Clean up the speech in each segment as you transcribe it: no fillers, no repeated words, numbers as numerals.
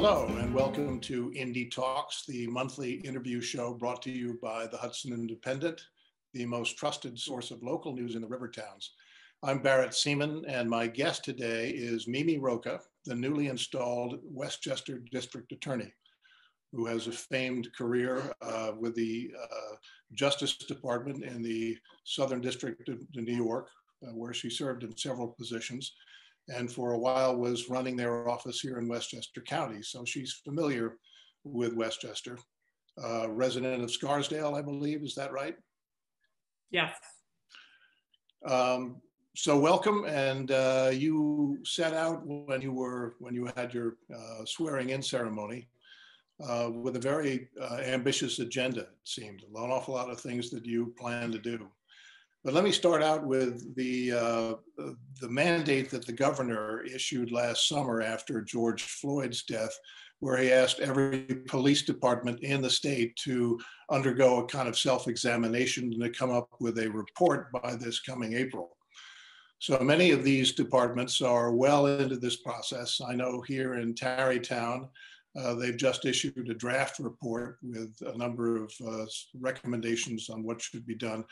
Hello, and welcome to Indy Talks, the monthly interview show brought to you by the Hudson Independent, the most trusted source of local news in the river towns. I'm Barrett Seaman, and my guest today is Mimi Rocah, the newly installed Westchester District Attorney, who has a famed career with the Justice Department in the Southern District of New York, where she served in several positions, and for a while was running their office here in Westchester County. So she's familiar with Westchester. Resident of Scarsdale, I believe, is that right? Yes. So welcome, and you set out when you had your swearing-in ceremony with a very ambitious agenda. It seemed an awful lot of things that you plan to do. But let me start out with the mandate that the governor issued last summer after George Floyd's death, where he asked every police department in the state to undergo a kind of self-examination and to come up with a report by this coming April. So many of these departments are well into this process. I know here in Tarrytown, they've just issued a draft report with a number of recommendations on what should be done.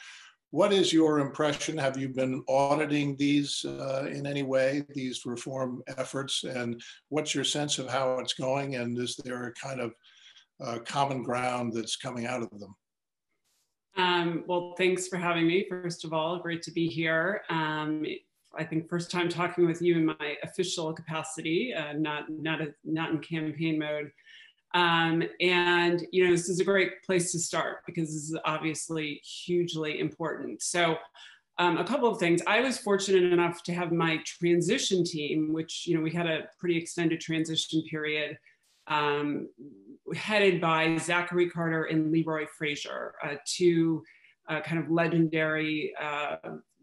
What is your impression? Have you been auditing these in any way, these reform efforts? And what's your sense of how it's going? And is there a kind of common ground that's coming out of them? Well, thanks for having me. First of all, great to be here. I think first time talking with you in my official capacity, not in campaign mode. And you know, this is a great place to start because this is obviously hugely important. So a couple of things. I was fortunate enough to have my transition team, which, you know, we had a pretty extended transition period, headed by Zachary Carter and Leroy Frazier, two kind of legendary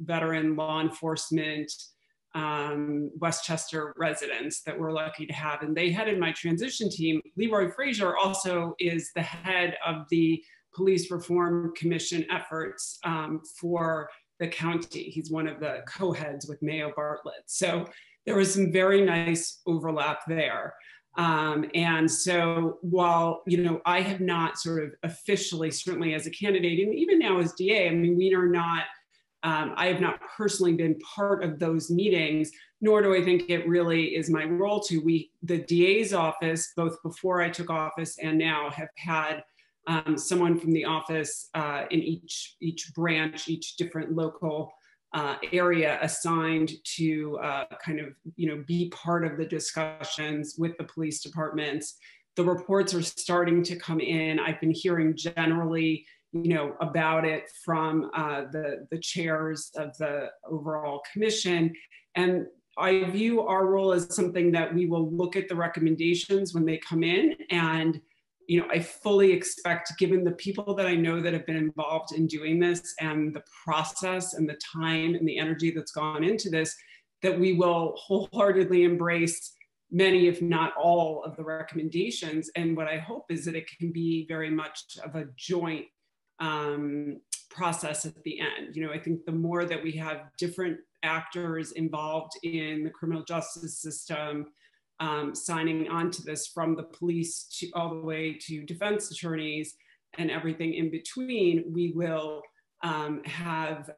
veteran law enforcement Westchester residents that we're lucky to have. And they headed my transition team. Leroy Frazier also is the head of the Police Reform Commission efforts for the county. He's one of the co-heads with Mayo Bartlett. So there was some very nice overlap there. And so while, you know, I have not sort of officially, certainly as a candidate, and even now as DA, I mean, we are not, I have not personally been part of those meetings, nor do I think it really is my role to. The DA's office, both before I took office and now, have had someone from the office in each branch, each different local area assigned to kind of, you know, be part of the discussions with the police departments. The reports are starting to come in. I've been hearing generally, you know, about it from the chairs of the overall commission. And I view our role as something that we will look at the recommendations when they come in. And, you know, I fully expect, given the people that I know that have been involved in doing this and the process and the time and the energy that's gone into this, that we will wholeheartedly embrace many, if not all, of the recommendations. And what I hope is that it can be very much of a joint process at the end. You know, I think the more that we have different actors involved in the criminal justice system signing on to this, from the police to all the way to defense attorneys and everything in between, we will have,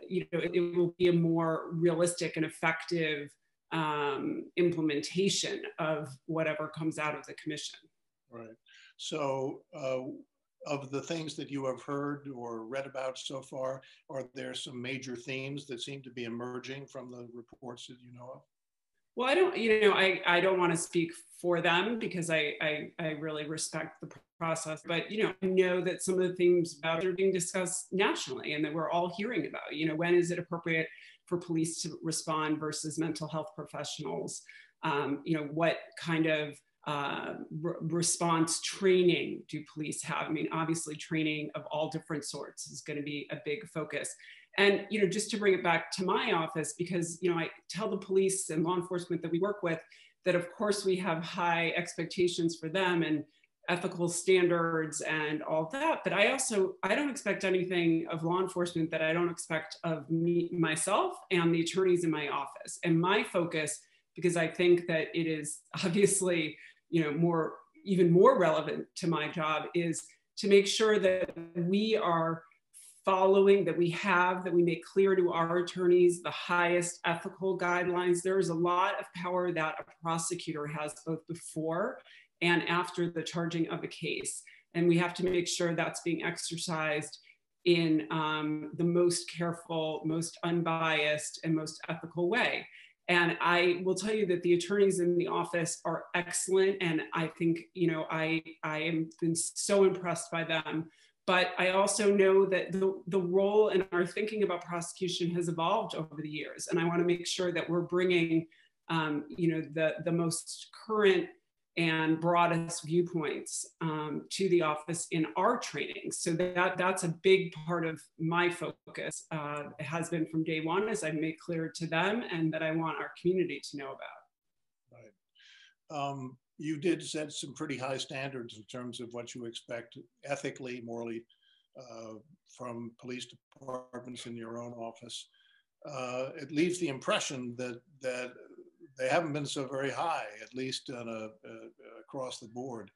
you know, it will be a more realistic and effective implementation of whatever comes out of the commission. Right. So of the things that you have heard or read about so far, are there some major themes that seem to be emerging from the reports that you know of? Well, I don't, you know, I don't want to speak for them because I really respect the process, but, you know, I know that some of the things about it are being discussed nationally and that we're all hearing about. You know, when is it appropriate for police to respond versus mental health professionals? You know, what kind of response training do police have? I mean, obviously training of all different sorts is going to be a big focus. And, you know, just to bring it back to my office, because, you know, I tell the police and law enforcement that we work with that, of course, we have high expectations for them and ethical standards and all that. But I don't expect anything of law enforcement that I don't expect of me, myself and the attorneys in my office. And my focus, because I think that it is obviously even more relevant to my job is to make sure that we are following, that we make clear to our attorneys the highest ethical guidelines. There is a lot of power that a prosecutor has both before and after the charging of a case. And we have to make sure that's being exercised in the most careful, most unbiased, and most ethical way. And I will tell you that the attorneys in the office are excellent. And I think, I am been so impressed by them. But I also know that the role in our thinking about prosecution has evolved over the years. And I want to make sure that we're bringing, the most current and broadest viewpoints to the office in our training. So that's a big part of my focus. It has been from day one, as I make clear to them and that I want our community to know about. Right. You did set some pretty high standards in terms of what you expect ethically, morally, from police departments in your own office. It leaves the impression that they haven't been so very high, at least on across the board.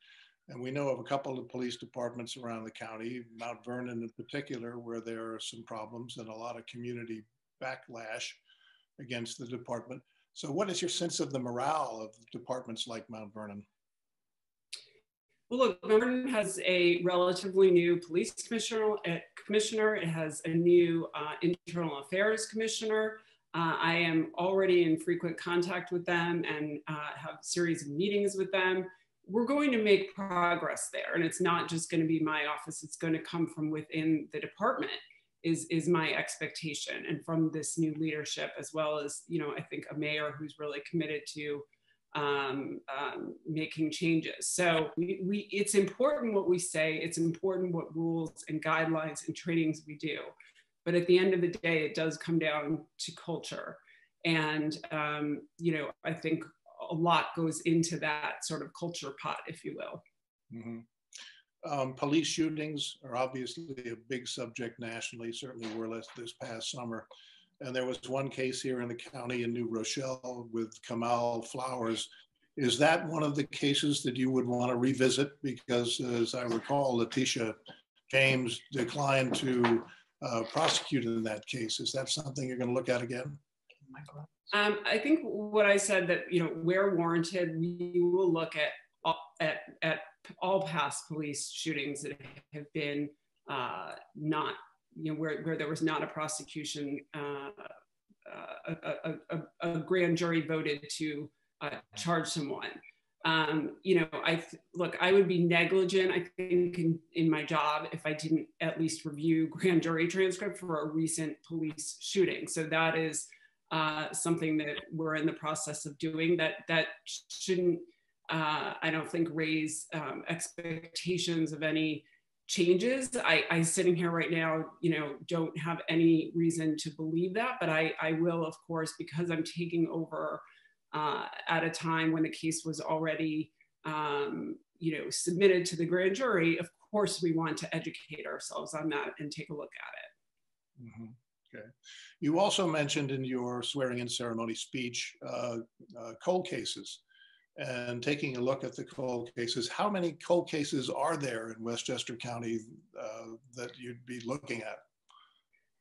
And we know of a couple of police departments around the county, Mount Vernon in particular, where there are some problems and a lot of community backlash against the department. So what is your sense of the morale of departments like Mount Vernon? Well, look, Mount Vernon has a relatively new police commissioner. It has a new internal affairs commissioner. I am already in frequent contact with them and have a series of meetings with them. We're going to make progress there. And it's not just going to be my office, it's going to come from within the department is my expectation, and from this new leadership, as well as, I think a mayor who's really committed to making changes. So it's important what we say, it's important what rules and guidelines and trainings we do. But at the end of the day, it does come down to culture. And, I think a lot goes into that sort of culture pot, if you will. Mm-hmm. Police shootings are obviously a big subject nationally, certainly were this past summer. And there was one case here in the county in New Rochelle with Kamal Flowers. Is that one of the cases that you would want to revisit? Because as I recall, Letitia James declined to prosecute in that case. Is that something you're going to look at again? I think what I said, that, where warranted, we will look at all past police shootings that have been not, where there was not a prosecution, a grand jury voted to charge someone. I would be negligent, I think, in my job if I didn't at least review grand jury transcript for a recent police shooting. So that is something that we're in the process of doing. That shouldn't, I don't think, raise expectations of any changes. I sitting here right now, don't have any reason to believe that, but I will, of course, because I'm taking over at a time when the case was already, submitted to the grand jury. Of course, we want to educate ourselves on that and take a look at it. Mm-hmm. Okay. You also mentioned in your swearing-in ceremony speech cold cases, and taking a look at the cold cases. How many cold cases are there in Westchester County that you'd be looking at?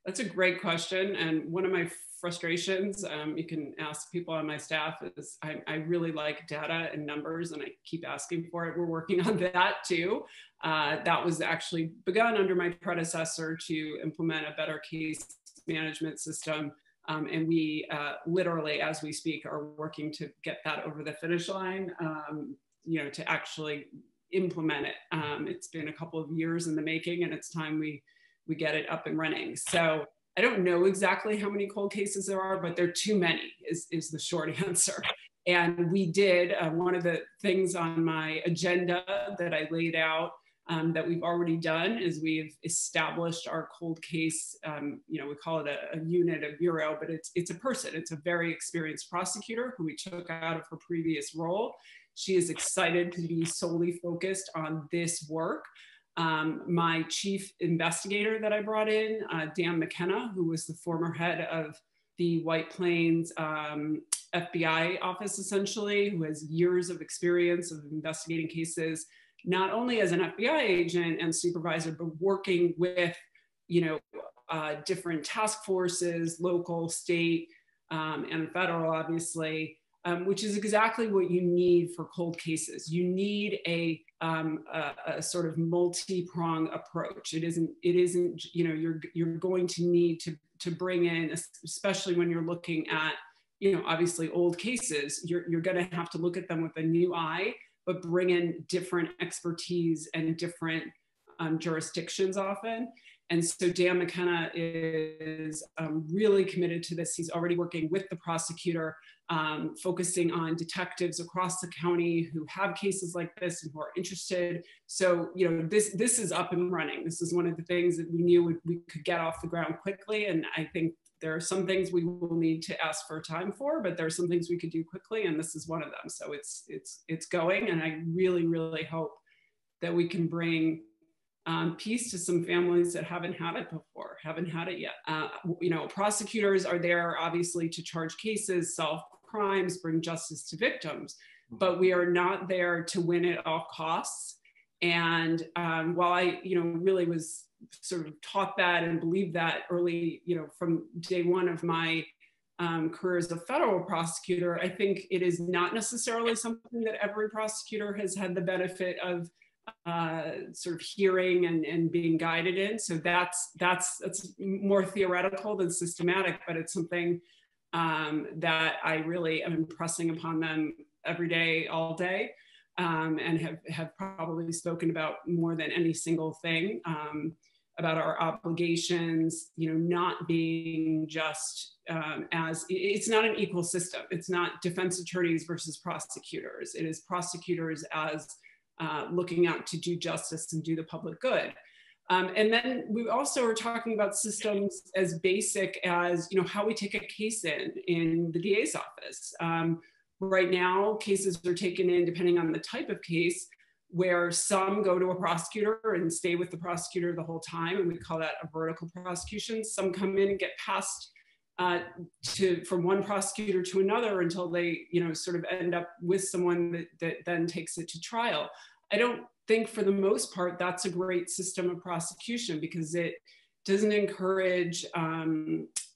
That's a great question. And one of my frustrations, you can ask people on my staff, is I really like data and numbers, and I keep asking for it. We're working on that too. That was actually begun under my predecessor to implement a better case management system. And we literally, as we speak, are working to get that over the finish line, to actually implement it. It's been a couple of years in the making, and it's time we get it up and running. So I don't know exactly how many cold cases there are, but there are too many is the short answer. And we did, one of the things on my agenda that I laid out that we've already done is we've established our cold case, we call it a unit, a bureau, but it's a person. It's a very experienced prosecutor who we took out of her previous role. She is excited to be solely focused on this work. My chief investigator that I brought in, Dan McKenna, who was the former head of the White Plains FBI office, essentially, who has years of experience of investigating cases, not only as an FBI agent and supervisor, but working with, different task forces, local, state, and federal, obviously, which is exactly what you need for cold cases. You need a sort of multi-prong approach. It isn't, you're going to need to bring in, especially when you're looking at, obviously old cases, you're going to have to look at them with a new eye, but bring in different expertise and different jurisdictions often. And so Dan McKenna is really committed to this. He's already working with the prosecutor, focusing on detectives across the county who have cases like this and who are interested. So, this is up and running. This is one of the things that we knew we could get off the ground quickly. And I think there are some things we will need to ask for time for, but there are some things we could do quickly, and this is one of them. So it's going, and I really, really hope that we can bring peace to some families that haven't had it before, haven't had it yet. Prosecutors are there obviously to charge cases, solve crimes, bring justice to victims, but we are not there to win at all costs. And while I, really was sort of taught that and believed that early, from day one of my career as a federal prosecutor, I think it is not necessarily something that every prosecutor has had the benefit of sort of hearing and being guided in. So that's more theoretical than systematic, but it's something that I really am impressing upon them every day, all day, and have probably spoken about more than any single thing, about our obligations, not being just as, it's not an equal system. It's not defense attorneys versus prosecutors. It is prosecutors as looking out to do justice and do the public good. And then we also are talking about systems as basic as, how we take a case in the DA's office. Right now, cases are taken in, depending on the type of case, where some go to a prosecutor and stay with the prosecutor the whole time, and we call that a vertical prosecution. Some come in and get passed from one prosecutor to another until they, sort of end up with someone that then takes it to trial. I don't think, for the most part, that's a great system of prosecution, because it doesn't encourage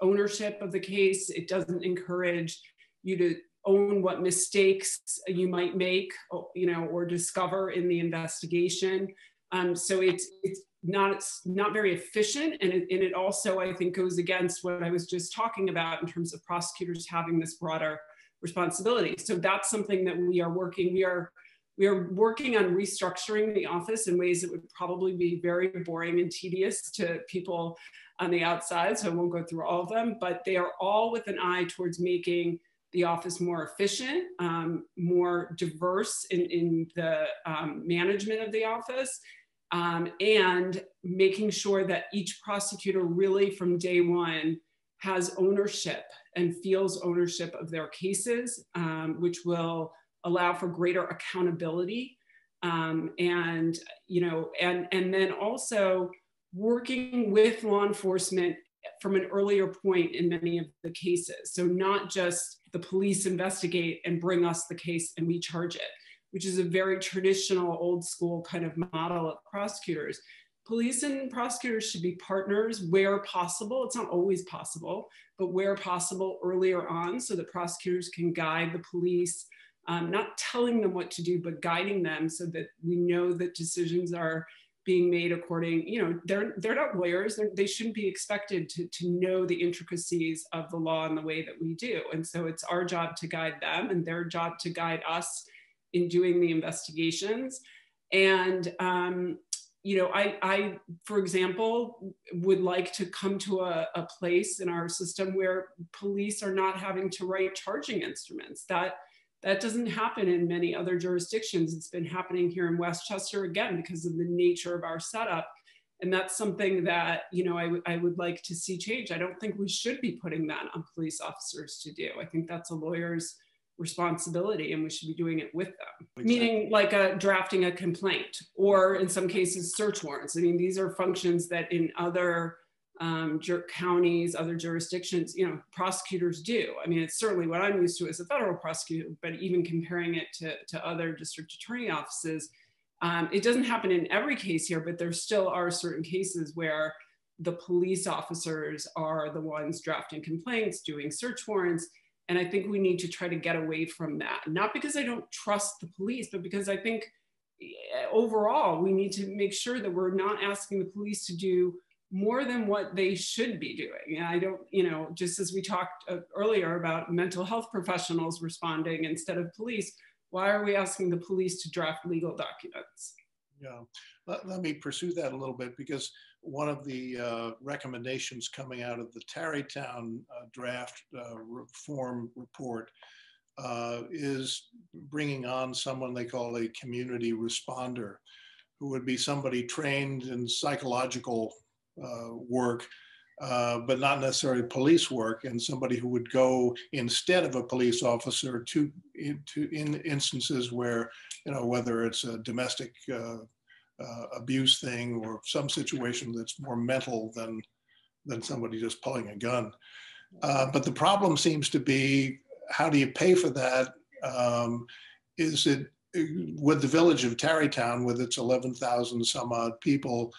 ownership of the case. It doesn't encourage you to own what mistakes you might make, or discover in the investigation. So it's not very efficient, and it also, I think, goes against what I was just talking about in terms of prosecutors having this broader responsibility. So that's something that we are working. We are working on restructuring the office in ways that would probably be very boring and tedious to people on the outside. So I won't go through all of them, but they are all with an eye towards making the office more efficient, more diverse in the management of the office, and making sure that each prosecutor really from day one has ownership and feels ownership of their cases, which will allow for greater accountability, and then also working with law enforcement from an earlier point in many of the cases. So not just the police investigate and bring us the case and we charge it, which is a very traditional, old school kind of model of prosecutors. Police and prosecutors should be partners where possible. It's not always possible, but where possible earlier on, so that prosecutors can guide the police, not telling them what to do, but guiding them so that we know that decisions are being made according, they're not lawyers. They shouldn't be expected to know the intricacies of the law in the way that we do. And so it's our job to guide them and their job to guide us in doing the investigations. And, I, for example, would like to come to a place in our system where police are not having to write charging instruments. That doesn't happen in many other jurisdictions. It's been happening here in Westchester, again, because of the nature of our setup. And that's something that, I would like to see change. I don't think we should be putting that on police officers to do. I think that's a lawyer's responsibility, and we should be doing it with them. Exactly. Meaning like drafting a complaint, or in some cases, search warrants. I mean, these are functions that in other counties, other jurisdictions, you know, prosecutors do. I mean, it's certainly what I'm used to as a federal prosecutor, but even comparing it to other district attorney offices, it doesn't happen in every case here, but there still are certain cases where the police officers are the ones drafting complaints, doing search warrants. And I think we need to try to get away from that. Not because I don't trust the police, but because I think overall, we need to make sure that we're not asking the police to do more than what they should be doing. And I don't, you know, just as we talked earlier about mental health professionals responding instead of police, why are we asking the police to draft legal documents? Yeah, let me pursue that a little bit, because one of the recommendations coming out of the Tarrytown draft reform report is bringing on someone they call a community responder, who would be somebody trained in psychological work, but not necessarily police work, and somebody who would go instead of a police officer to in instances where, you know, whether it's a domestic abuse thing or some situation that's more mental than somebody just pulling a gun. But the problem seems to be, how do you pay for that? Is it, would the village of Tarrytown, with its 11,000 some odd people,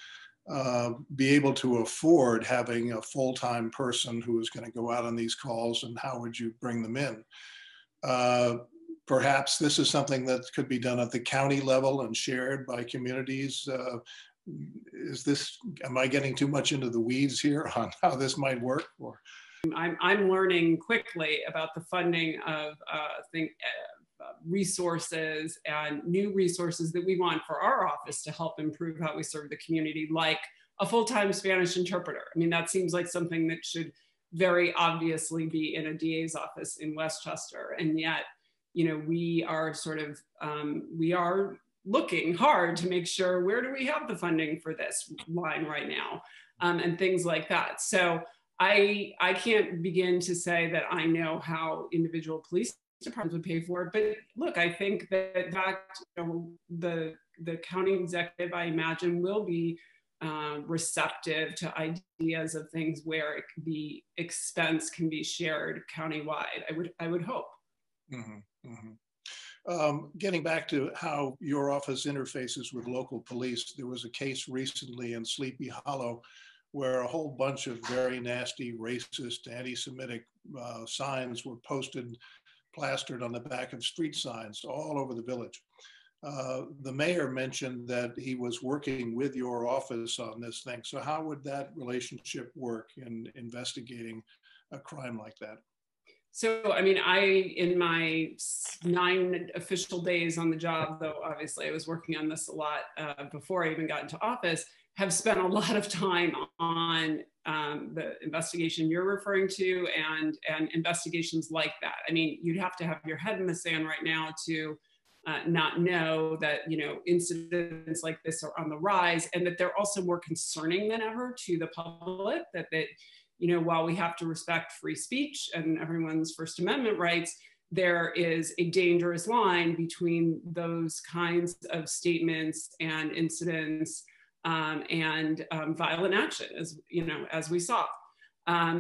be able to afford having a full-time person who is going to go out on these calls, and how would you bring them in? Perhaps this is something that could be done at the county level and shared by communities. Am I getting too much into the weeds here on how this might work? Or? I'm learning quickly about the funding of resources and new resources that we want for our office to help improve how we serve the community, like a full-time Spanish interpreter. I mean, that seems like something that should very obviously be in a DA's office in Westchester. And yet, you know, we are sort of, we are looking hard to make sure, where do we have the funding for this line right now, and things like that. So I can't begin to say that I know how individual police departments would pay for it, but look, I think that you know, the county executive, I imagine, will be receptive to ideas of things where the expense can be shared countywide. I would hope. Mm-hmm, mm-hmm. Getting back to how your office interfaces with local police, there was a case recently in Sleepy Hollow where a whole bunch of very nasty, racist, anti-Semitic signs were posted, plastered on the back of street signs all over the village. The mayor mentioned that he was working with your office on this thing. So how would that relationship work in investigating a crime like that? So, I mean, in my 9 official days on the job, though obviously I was working on this a lot before I even got into office, have spent a lot of time on the investigation you're referring to and investigations like that. I mean, you'd have to have your head in the sand right now to not know that, you know, incidents like this are on the rise, and that they're also more concerning than ever to the public, that you know, while we have to respect free speech and everyone's First Amendment rights, there is a dangerous line between those kinds of statements and incidents and violent action, as you know, as we saw.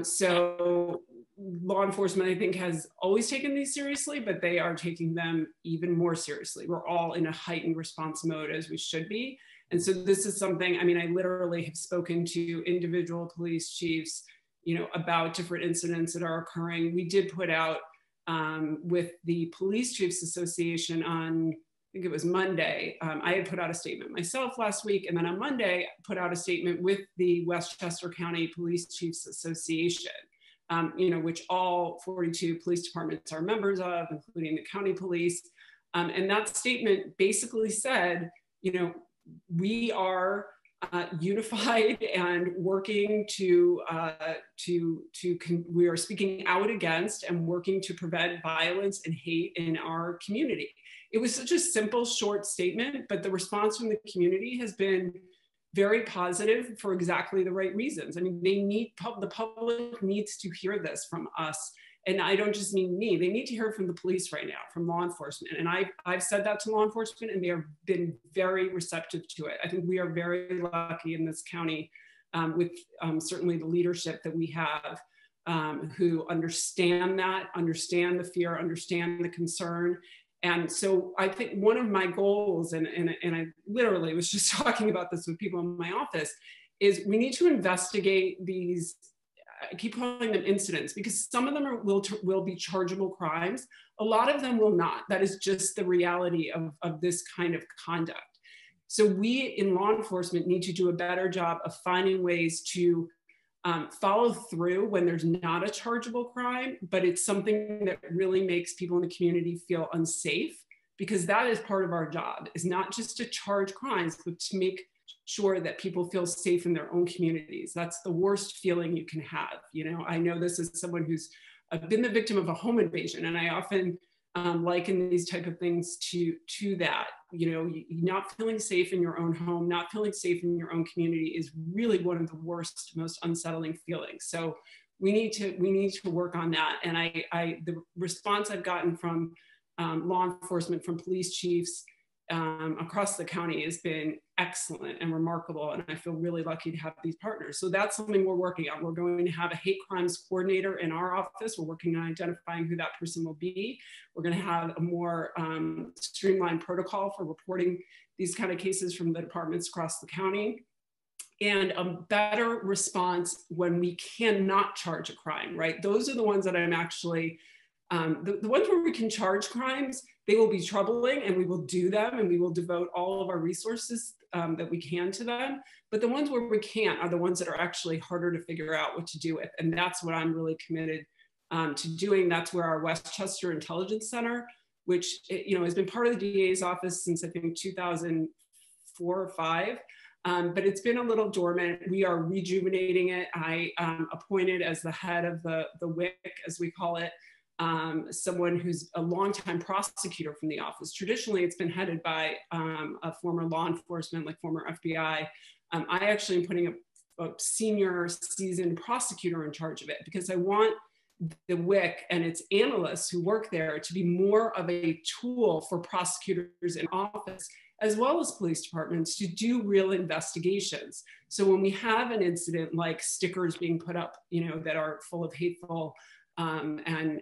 So law enforcement, I think, has always taken these seriously, but they are taking them even more seriously. We're all in a heightened response mode, as we should be. And so this is something, I mean, I literally have spoken to individual police chiefs, you know, about different incidents that are occurring. We did put out with the Police Chiefs Association on, I think it was Monday. I had put out a statement myself last week, and then on Monday, put out a statement with the Westchester County Police Chiefs Association, you know, which all 42 police departments are members of, including the county police. And that statement basically said, you know, we are unified and working we are speaking out against and working to prevent violence and hate in our community. It was such a simple, short statement, but the response from the community has been very positive for exactly the right reasons. I mean, the public needs to hear this from us. And I don't just mean me, they need to hear from the police right now, from law enforcement. And I've said that to law enforcement, and they have been very receptive to it. I think we are very lucky in this county with certainly the leadership that we have, who understand the fear, understand the concern. And so I think one of my goals, and I literally was just talking about this with people in my office, is we need to investigate these, I keep calling them incidents, because some of them will be chargeable crimes. A lot of them will not. That is just the reality of this kind of conduct. So we in law enforcement need to do a better job of finding ways to follow through when there's not a chargeable crime, but it's something that really makes people in the community feel unsafe, because that is part of our job, is not just to charge crimes, but to make sure that people feel safe in their own communities. That's the worst feeling you can have. You know, I know this as someone who's been the victim of a home invasion, and I often liken these type of things to that. You know, not feeling safe in your own home, not feeling safe in your own community is really one of the worst, most unsettling feelings. So we need to work on that. And the response I've gotten from law enforcement, from police chiefs across the county has been excellent and remarkable. And I feel really lucky to have these partners. So that's something we're working on. We're going to have a hate crimes coordinator in our office. We're working on identifying who that person will be. We're going to have a more streamlined protocol for reporting these kind of cases from the departments across the county, and a better response when we cannot charge a crime, right? Those are the ones that I'm actually, the ones where we can charge crimes, they will be troubling, and we will do them, and we will devote all of our resources that we can to them. But the ones where we can't are the ones that are actually harder to figure out what to do with. And that's what I'm really committed to doing. That's where our Westchester Intelligence Center, which has been part of the DA's office since I think 2004 or 5. But it's been a little dormant. We are rejuvenating it. I appointed as the head of the WIC, as we call it, someone who's a longtime prosecutor from the office. Traditionally, it's been headed by a former law enforcement, like former FBI. I actually am putting a senior seasoned prosecutor in charge of it, because I want the WIC and its analysts who work there to be more of a tool for prosecutors in office, as well as police departments, to do real investigations. So when we have an incident like stickers being put up, that are full of hateful and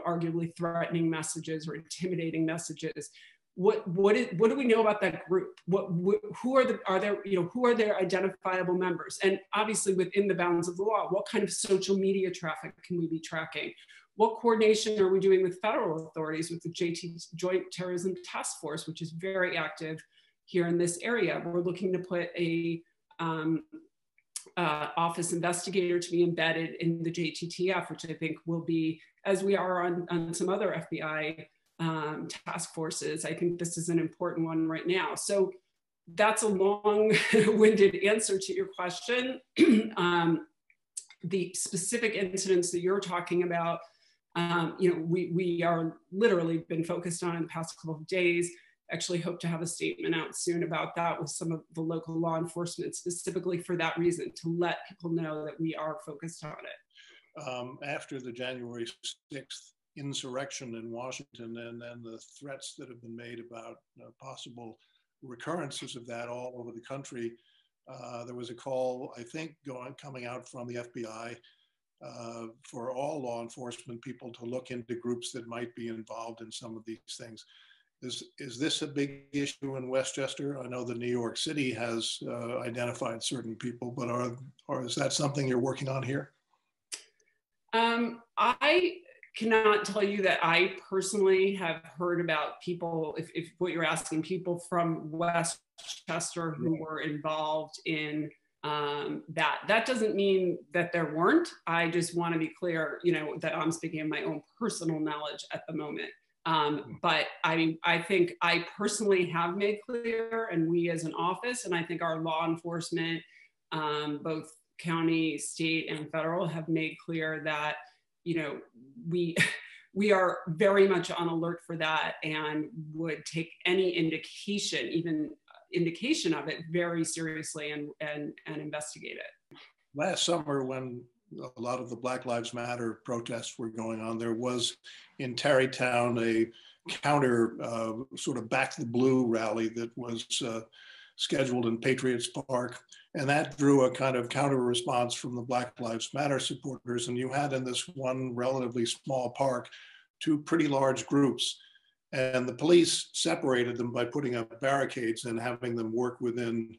arguably threatening messages or intimidating messages, what do we know about that group? Who are their identifiable members? And obviously within the bounds of the law, what kind of social media traffic can we be tracking? What coordination are we doing with federal authorities, with the Joint Terrorism Task Force, which is very active here in this area? We're looking to put a office investigator to be embedded in the JTTF, which I think will be, as we are on some other FBI task forces, I think this is an important one right now. So that's a long-winded answer to your question. The specific incidents that you're talking about, we are literally been focused on in the past couple of days. Actually hope to have a statement out soon about that with some of the local law enforcement, specifically for that reason, to let people know that we are focused on it. After the January 6th insurrection in Washington, and then the threats that have been made about possible recurrences of that all over the country, there was a call, I think, coming out from the FBI for all law enforcement people to look into groups that might be involved in some of these things. Is this a big issue in Westchester? I know that New York City has identified certain people, but is that something you're working on here? I cannot tell you that I personally have heard about people, if what you're asking, people from Westchester who were involved in that. That doesn't mean that there weren't. I just want to be clear, that I'm speaking of my own personal knowledge at the moment. But I think I personally have made clear, and we as an office, and I think our law enforcement, both county, state, and federal, have made clear that, we are very much on alert for that, and would take any indication, even indication of it, very seriously and investigate it. Last summer, when a lot of the Black Lives Matter protests were going on, there was in Tarrytown a counter sort of Back the Blue rally that was scheduled in Patriots Park. And that drew a kind of counter response from the Black Lives Matter supporters. And you had in this one relatively small park, two pretty large groups. And the police separated them by putting up barricades and having them work within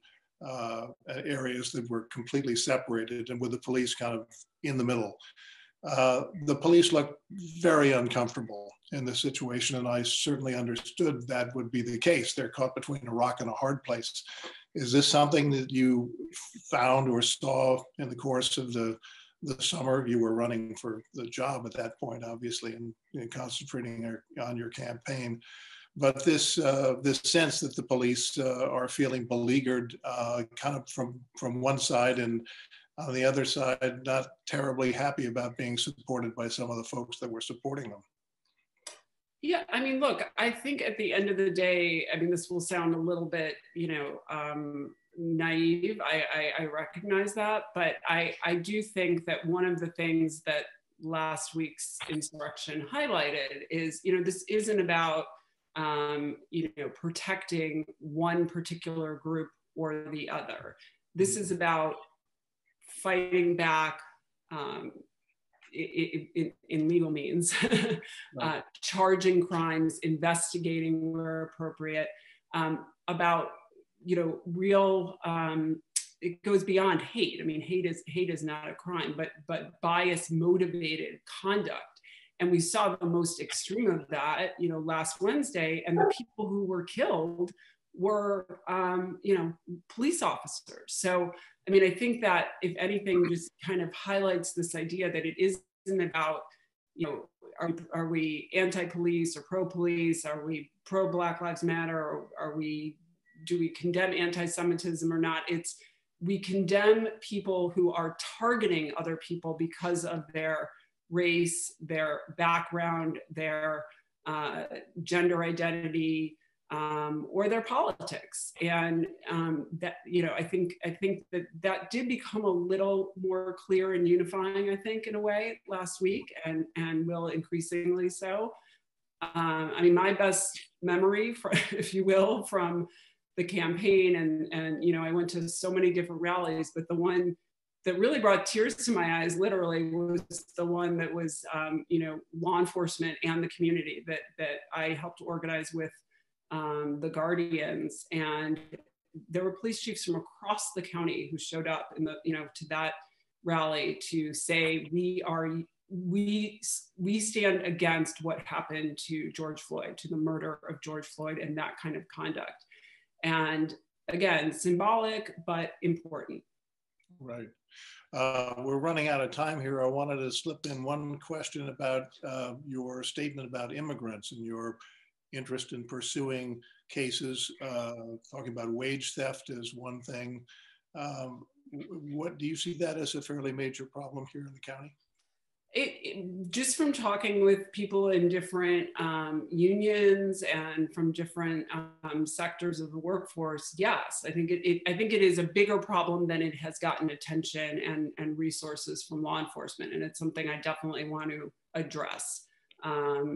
areas that were completely separated and with the police kind of in the middle. The police looked very uncomfortable in this situation, and I certainly understood that would be the case. They're caught between a rock and a hard place. Is this something that you found or saw in the course of the summer? You were running for the job at that point, obviously, and concentrating on your campaign. But this sense that the police are feeling beleaguered kind of from one side, and on the other side, not terribly happy about being supported by some of the folks that were supporting them. Yeah, I mean, look, I think at the end of the day, I mean, this will sound a little bit, naive. I recognize that, but I do think that one of the things that last week's insurrection highlighted is, this isn't about, protecting one particular group or the other. This is about fighting back in legal means, right. Charging crimes, investigating where appropriate, about real. It goes beyond hate. I mean, hate is not a crime, but bias motivated conduct. And we saw the most extreme of that, last Wednesday, and the people who were killed were, police officers. So, I mean, I think that if anything, just kind of highlights this idea that it isn't about, are we anti-police or pro-police? Are we pro-Black Lives Matter? Or do we condemn anti-Semitism or not? It's, we condemn people who are targeting other people because of their race, their background, their gender identity, or their politics. And that, I think that did become a little more clear and unifying, I think, in a way last week, and will increasingly so. I mean, my best memory, if you will, from the campaign, and I went to so many different rallies, but the one that really brought tears to my eyes, literally, was the one that was, law enforcement and the community that I helped organize with the Guardians. And there were police chiefs from across the county who showed up in to that rally to say, we stand against what happened to George Floyd, to the murder of George Floyd, and that kind of conduct. And again, symbolic, but important. Right. We're running out of time here. I wanted to slip in one question about your statement about immigrants and your interest in pursuing cases, talking about wage theft is one thing. What do you see that as a fairly major problem here in the county? Just from talking with people in different unions and from different sectors of the workforce, yes, I think it is a bigger problem than it has gotten attention and resources from law enforcement, and it's something I definitely want to address.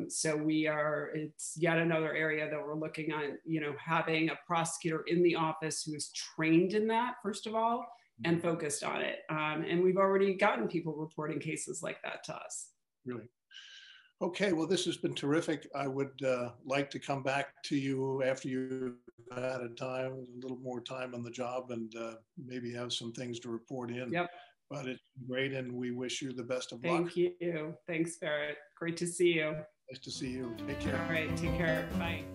So it's yet another area that we're looking at, having a prosecutor in the office who is trained in that, first of all, and focused on it. And we've already gotten people reporting cases like that to us. Really? Okay, well, this has been terrific. I would like to come back to you after you've had a little more time on the job, and maybe have some things to report in. Yep. But it's great, and we wish you the best of Thank luck. you. Thanks, Barrett. Great to see you. Nice to see you. Take care. All right, take care. Bye.